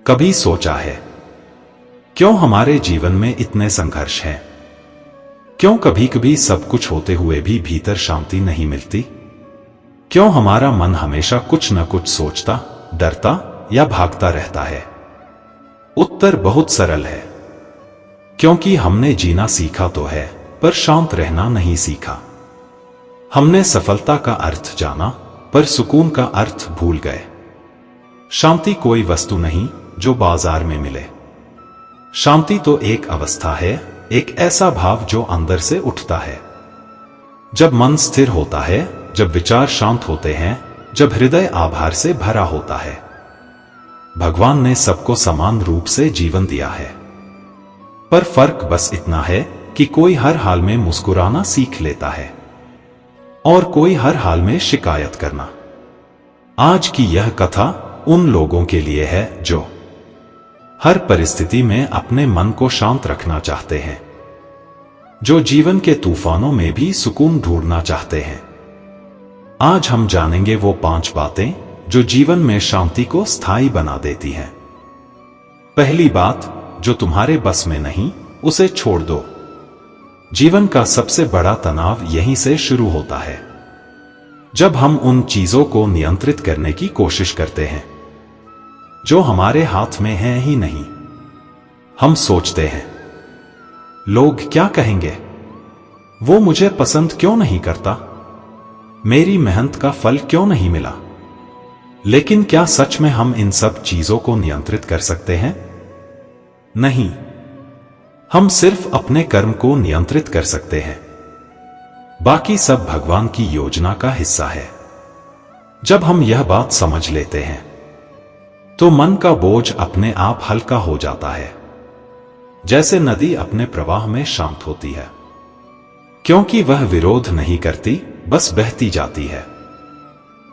कभी सोचा है क्यों हमारे जीवन में इतने संघर्ष हैं? क्यों कभी कभी सब कुछ होते हुए भी भीतर शांति नहीं मिलती? क्यों हमारा मन हमेशा कुछ न कुछ सोचता, डरता या भागता रहता है? उत्तर बहुत सरल है, क्योंकि हमने जीना सीखा तो है पर शांत रहना नहीं सीखा। हमने सफलता का अर्थ जाना पर सुकून का अर्थ भूल गए। शांति कोई वस्तु नहीं जो बाजार में मिले। शांति तो एक अवस्था है, एक ऐसा भाव जो अंदर से उठता है। जब मन स्थिर होता है, जब विचार शांत होते हैं, जब हृदय आभार से भरा होता है। भगवान ने सबको समान रूप से जीवन दिया है, पर फर्क बस इतना है कि कोई हर हाल में मुस्कुराना सीख लेता है और कोई हर हाल में शिकायत करना। आज की यह कथा उन लोगों के लिए है जो हर परिस्थिति में अपने मन को शांत रखना चाहते हैं, जो जीवन के तूफानों में भी सुकून ढूंढना चाहते हैं। आज हम जानेंगे वो 5 बातें जो जीवन में शांति को स्थायी बना देती हैं। पहली बात, जो तुम्हारे बस में नहीं उसे छोड़ दो। जीवन का सबसे बड़ा तनाव यहीं से शुरू होता है, जब हम उन चीजों को नियंत्रित करने की कोशिश करते हैं जो हमारे हाथ में है ही नहीं। हम सोचते हैं, लोग क्या कहेंगे, वो मुझे पसंद क्यों नहीं करता, मेरी मेहनत का फल क्यों नहीं मिला। लेकिन क्या सच में हम इन सब चीजों को नियंत्रित कर सकते हैं? नहीं, हम सिर्फ अपने कर्म को नियंत्रित कर सकते हैं। बाकी सब भगवान की योजना का हिस्सा है। जब हम यह बात समझ लेते हैं तो मन का बोझ अपने आप हल्का हो जाता है, जैसे नदी अपने प्रवाह में शांत होती है, क्योंकि वह विरोध नहीं करती, बस बहती जाती है।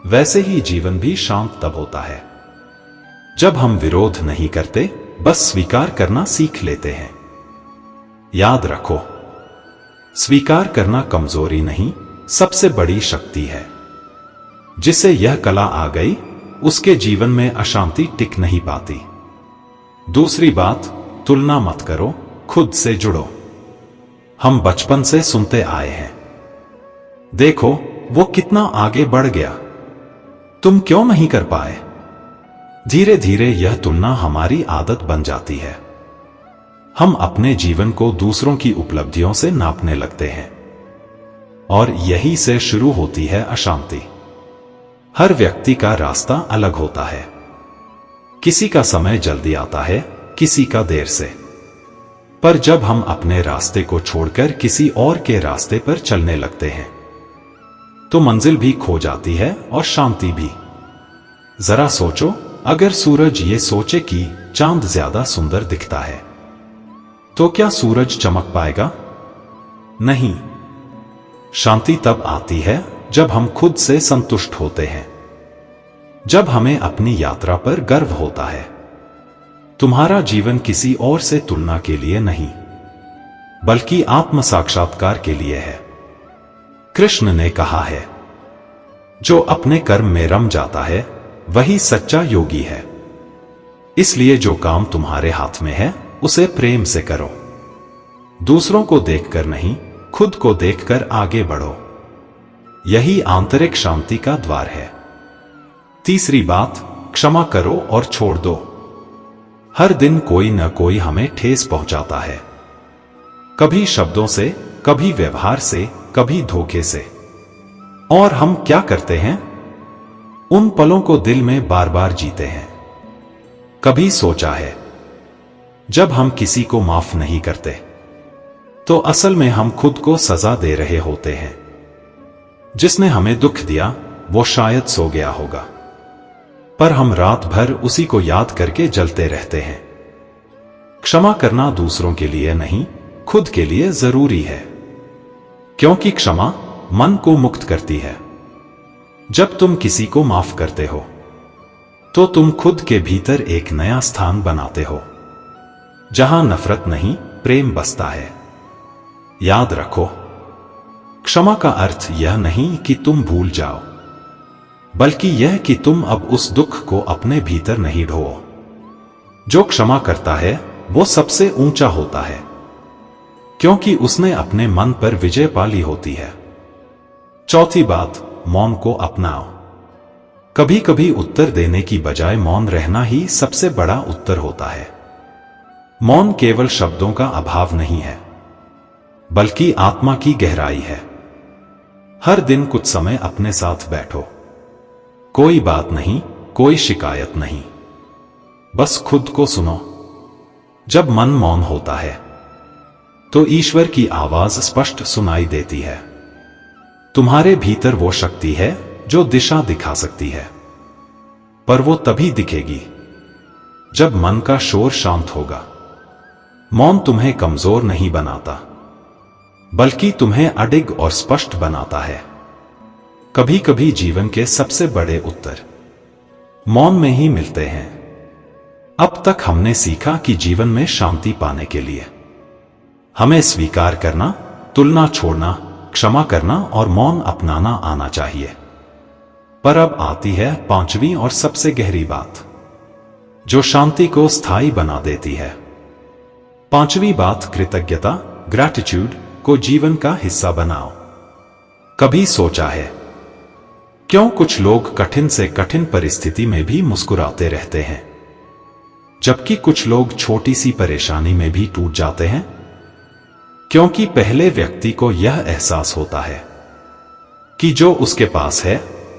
वैसे ही जीवन भी शांत तब होता है जब हम विरोध नहीं करते, बस स्वीकार करना सीख लेते हैं। याद रखो, स्वीकार करना कमजोरी नहीं, सबसे बड़ी शक्ति है। जिसे यह कला आ गई, उसके जीवन में अशांति टिक नहीं पाती। दूसरी बात, तुलना मत करो, खुद से जुड़ो। हम बचपन से सुनते आए हैं, देखो वो कितना आगे बढ़ गया, तुम क्यों नहीं कर पाए। धीरे धीरे यह तुलना हमारी आदत बन जाती है। हम अपने जीवन को दूसरों की उपलब्धियों से नापने लगते हैं और यही से शुरू होती है अशांति। हर व्यक्ति का रास्ता अलग होता है, किसी का समय जल्दी आता है, किसी का देर से। पर जब हम अपने रास्ते को छोड़कर किसी और के रास्ते पर चलने लगते हैं तो मंजिल भी खो जाती है और शांति भी। जरा सोचो, अगर सूरज ये सोचे कि चांद ज्यादा सुंदर दिखता है तो क्या सूरज चमक पाएगा? नहीं। शांति तब आती है जब हम खुद से संतुष्ट होते हैं, जब हमें अपनी यात्रा पर गर्व होता है। तुम्हारा जीवन किसी और से तुलना के लिए नहीं, बल्कि आत्म साक्षात्कार के लिए है। कृष्ण ने कहा है, जो अपने कर्म में रम जाता है वही सच्चा योगी है। इसलिए जो काम तुम्हारे हाथ में है उसे प्रेम से करो। दूसरों को देखकर नहीं, खुद को देखकर आगे बढ़ो। यही आंतरिक शांति का द्वार है। तीसरी बात, क्षमा करो और छोड़ दो। हर दिन कोई न कोई हमें ठेस पहुंचाता है, कभी शब्दों से, कभी व्यवहार से, कभी धोखे से। और हम क्या करते हैं? उन पलों को दिल में बार बार जीते हैं। कभी सोचा है, जब हम किसी को माफ नहीं करते तो असल में हम खुद को सजा दे रहे होते हैं। जिसने हमें दुख दिया वो शायद सो गया होगा, पर हम रात भर उसी को याद करके जलते रहते हैं। क्षमा करना दूसरों के लिए नहीं, खुद के लिए जरूरी है, क्योंकि क्षमा मन को मुक्त करती है। जब तुम किसी को माफ करते हो तो तुम खुद के भीतर एक नया स्थान बनाते हो, जहां नफरत नहीं, प्रेम बसता है। याद रखो, क्षमा का अर्थ यह नहीं कि तुम भूल जाओ, बल्कि यह कि तुम अब उस दुख को अपने भीतर नहीं ढोओ। जो क्षमा करता है वो सबसे ऊंचा होता है, क्योंकि उसने अपने मन पर विजय पा ली होती है। चौथी बात, मौन को अपनाओ। कभी कभी उत्तर देने की बजाय मौन रहना ही सबसे बड़ा उत्तर होता है। मौन केवल शब्दों का अभाव नहीं है, बल्कि आत्मा की गहराई है। हर दिन कुछ समय अपने साथ बैठो। कोई बात नहीं, कोई शिकायत नहीं, बस खुद को सुनो। जब मन मौन होता है तो ईश्वर की आवाज स्पष्ट सुनाई देती है। तुम्हारे भीतर वो शक्ति है जो दिशा दिखा सकती है, पर वो तभी दिखेगी जब मन का शोर शांत होगा। मौन तुम्हें कमजोर नहीं बनाता, बल्कि तुम्हें अडिग और स्पष्ट बनाता है। कभी कभी जीवन के सबसे बड़े उत्तर मौन में ही मिलते हैं। अब तक हमने सीखा कि जीवन में शांति पाने के लिए हमें स्वीकार करना, तुलना छोड़ना, क्षमा करना और मौन अपनाना आना चाहिए। पर अब आती है पांचवी और सबसे गहरी बात, जो शांति को स्थायी बना देती है। पांचवी बात, कृतज्ञता, ग्रैटिट्यूड को जीवन का हिस्सा बनाओ। कभी सोचा है क्यों कुछ लोग कठिन से कठिन परिस्थिति में भी मुस्कुराते रहते हैं, जबकि कुछ लोग छोटी सी परेशानी में भी टूट जाते हैं? क्योंकि पहले व्यक्ति को यह एहसास होता है कि जो उसके पास है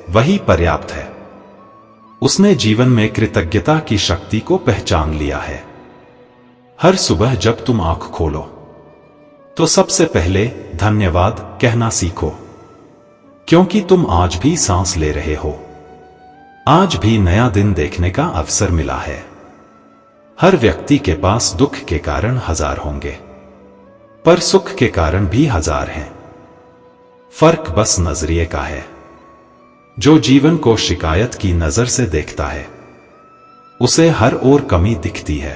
वही पर्याप्त है। उसने जीवन में कृतज्ञता की शक्ति को पहचान लिया है। हर सुबह जब तुम आंख खोलो तो सबसे पहले धन्यवाद कहना सीखो, क्योंकि तुम आज भी सांस ले रहे हो, आज भी नया दिन देखने का अवसर मिला है। हर व्यक्ति के पास दुख के कारण हजार होंगे, पर सुख के कारण भी हजार हैं। फर्क बस नजरिए का है। जो जीवन को शिकायत की नजर से देखता है उसे हर ओर कमी दिखती है,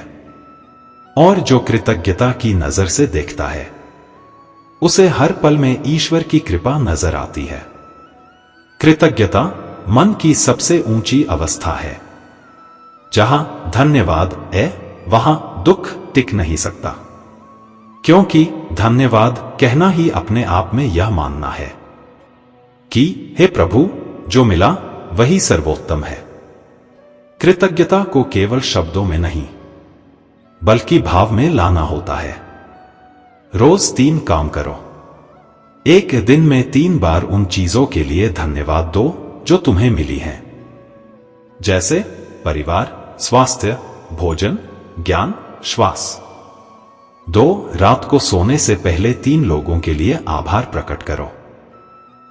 और जो कृतज्ञता की नजर से देखता है उसे हर पल में ईश्वर की कृपा नजर आती है। कृतज्ञता मन की सबसे ऊंची अवस्था है। जहां धन्यवाद है वहां दुख टिक नहीं सकता, क्योंकि धन्यवाद कहना ही अपने आप में यह मानना है कि हे प्रभु, जो मिला वही सर्वोत्तम है। कृतज्ञता को केवल शब्दों में नहीं बल्कि भाव में लाना होता है। रोज 3 काम करो। एक दिन में 3 बार उन चीजों के लिए धन्यवाद दो जो तुम्हें मिली हैं, जैसे परिवार, स्वास्थ्य, भोजन, ज्ञान, श्वास। 2, रात को सोने से पहले 3 लोगों के लिए आभार प्रकट करो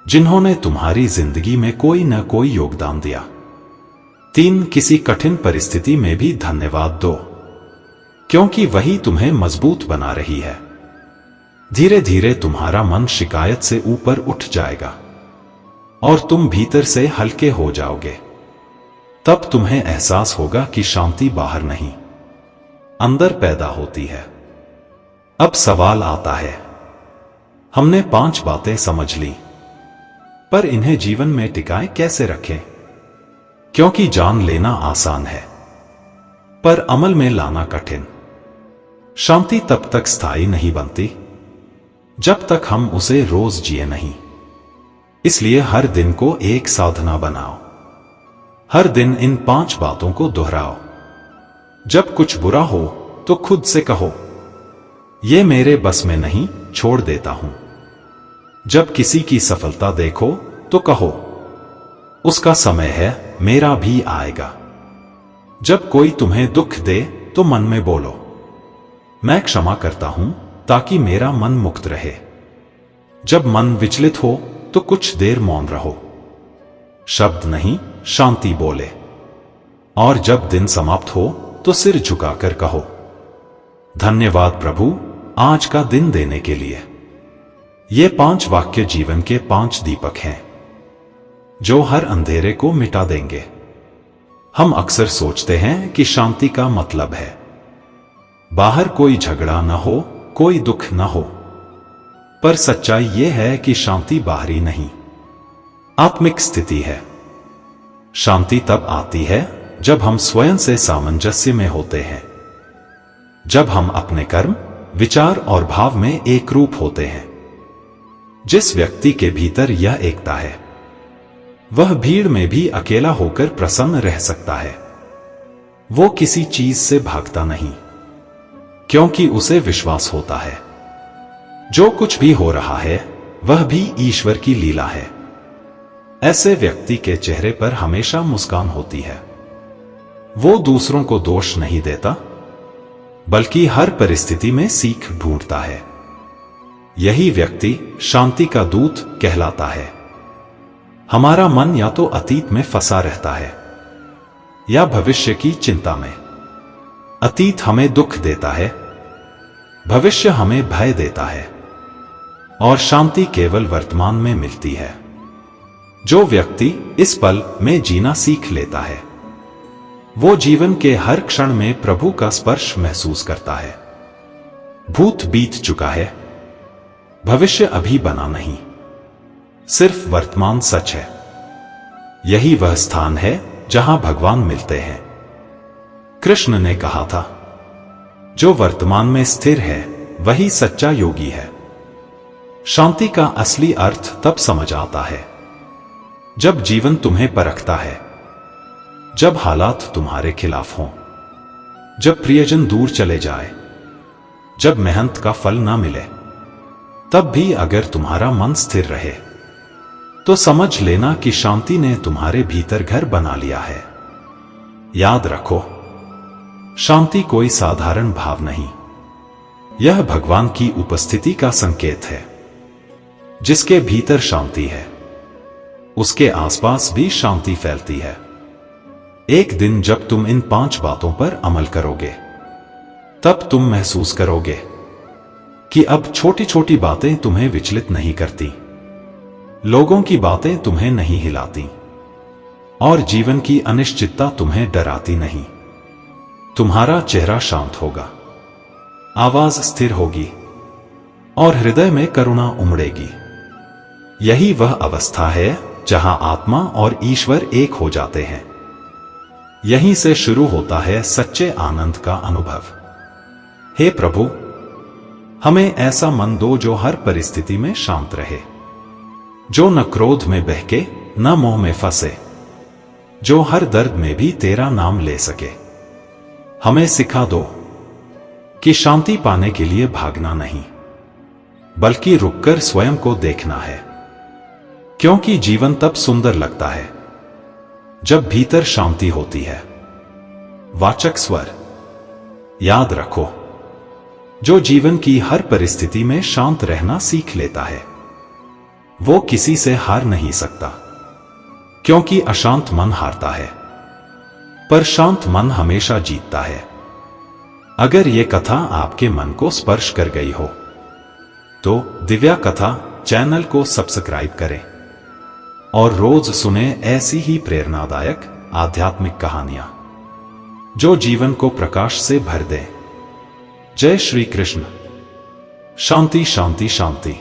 जिन्होंने तुम्हारी जिंदगी में कोई न कोई योगदान दिया। 3, किसी कठिन परिस्थिति में भी धन्यवाद दो, क्योंकि वही तुम्हें मजबूत बना रही है। धीरे धीरे तुम्हारा मन शिकायत से ऊपर उठ जाएगा और तुम भीतर से हल्के हो जाओगे। तब तुम्हें एहसास होगा कि शांति बाहर नहीं, अंदर पैदा होती है। अब सवाल आता है, हमने 5 बातें समझ ली, पर इन्हें जीवन में टिकाए कैसे रखें? क्योंकि जान लेना आसान है, पर अमल में लाना कठिन। शांति तब तक स्थायी नहीं बनती जब तक हम उसे रोज जिए नहीं। इसलिए हर दिन को एक साधना बनाओ। हर दिन इन 5 बातों को दोहराओ। जब कुछ बुरा हो तो खुद से कहो, ये मेरे बस में नहीं, छोड़ देता हूं। जब किसी की सफलता देखो तो कहो, उसका समय है, मेरा भी आएगा। जब कोई तुम्हें दुख दे तो मन में बोलो, मैं क्षमा करता हूं ताकि मेरा मन मुक्त रहे। जब मन विचलित हो तो कुछ देर मौन रहो, शब्द नहीं शांति बोले। और जब दिन समाप्त हो तो सिर झुकाकर कहो, धन्यवाद प्रभु आज का दिन देने के लिए। ये 5 वाक्य जीवन के 5 दीपक हैं जो हर अंधेरे को मिटा देंगे। हम अक्सर सोचते हैं कि शांति का मतलब है बाहर कोई झगड़ा न हो, कोई दुख न हो, पर सच्चाई यह है कि शांति बाहरी नहीं, आत्मिक स्थिति है। शांति तब आती है जब हम स्वयं से सामंजस्य में होते हैं। जब हम अपने कर्म, विचार और भाव में एक रूप होते हैं। जिस व्यक्ति के भीतर यह एकता है, वह भीड़ में भी अकेला होकर प्रसन्न रह सकता है। वो किसी चीज से भागता नहीं, क्योंकि उसे विश्वास होता है जो कुछ भी हो रहा है वह भी ईश्वर की लीला है। ऐसे व्यक्ति के चेहरे पर हमेशा मुस्कान होती है। वो दूसरों को दोष नहीं देता, बल्कि हर परिस्थिति में सीख ढूंढता है। यही व्यक्ति शांति का दूत कहलाता है। हमारा मन या तो अतीत में फंसा रहता है या भविष्य की चिंता में। अतीत हमें दुख देता है, भविष्य हमें भय देता है, और शांति केवल वर्तमान में मिलती है। जो व्यक्ति इस पल में जीना सीख लेता है, वो जीवन के हर क्षण में प्रभु का स्पर्श महसूस करता है। भूत बीत चुका है, भविष्य अभी बना नहीं, सिर्फ वर्तमान सच है। यही वह स्थान है जहां भगवान मिलते हैं। कृष्ण ने कहा था, जो वर्तमान में स्थिर है वही सच्चा योगी है। शांति का असली अर्थ तब समझ आता है जब जीवन तुम्हें परखता है, जब हालात तुम्हारे खिलाफ हों, जब प्रियजन दूर चले जाए, जब मेहनत का फल ना मिले। तब भी अगर तुम्हारा मन स्थिर रहे तो समझ लेना कि शांति ने तुम्हारे भीतर घर बना लिया है। याद रखो, शांति कोई साधारण भाव नहीं, यह भगवान की उपस्थिति का संकेत है। जिसके भीतर शांति है, उसके आसपास भी शांति फैलती है। एक दिन जब तुम इन 5 बातों पर अमल करोगे, तब तुम महसूस करोगे कि अब छोटी छोटी बातें तुम्हें विचलित नहीं करती, लोगों की बातें तुम्हें नहीं हिलाती, और जीवन की अनिश्चितता तुम्हें डराती नहीं। तुम्हारा चेहरा शांत होगा, आवाज स्थिर होगी, और हृदय में करुणा उमड़ेगी। यही वह अवस्था है जहां आत्मा और ईश्वर एक हो जाते हैं। यहीं से शुरू होता है सच्चे आनंद का अनुभव। हे प्रभु, हमें ऐसा मन दो जो हर परिस्थिति में शांत रहे, जो न क्रोध में बहके न मोह में फंसे, जो हर दर्द में भी तेरा नाम ले सके। हमें सिखा दो कि शांति पाने के लिए भागना नहीं, बल्कि रुककर स्वयं को देखना है। क्योंकि जीवन तब सुंदर लगता है जब भीतर शांति होती है। वाचक स्वर। याद रखो, जो जीवन की हर परिस्थिति में शांत रहना सीख लेता है, वो किसी से हार नहीं सकता, क्योंकि अशांत मन हारता है, पर शांत मन हमेशा जीतता है। अगर ये कथा आपके मन को स्पर्श कर गई हो, तो दिव्या कथा चैनल को सब्सक्राइब करें और रोज सुने ऐसी ही प्रेरणादायक आध्यात्मिक कहानियां जो जीवन को प्रकाश से भर दें। जय श्री कृष्ण। शांति शांति शांति।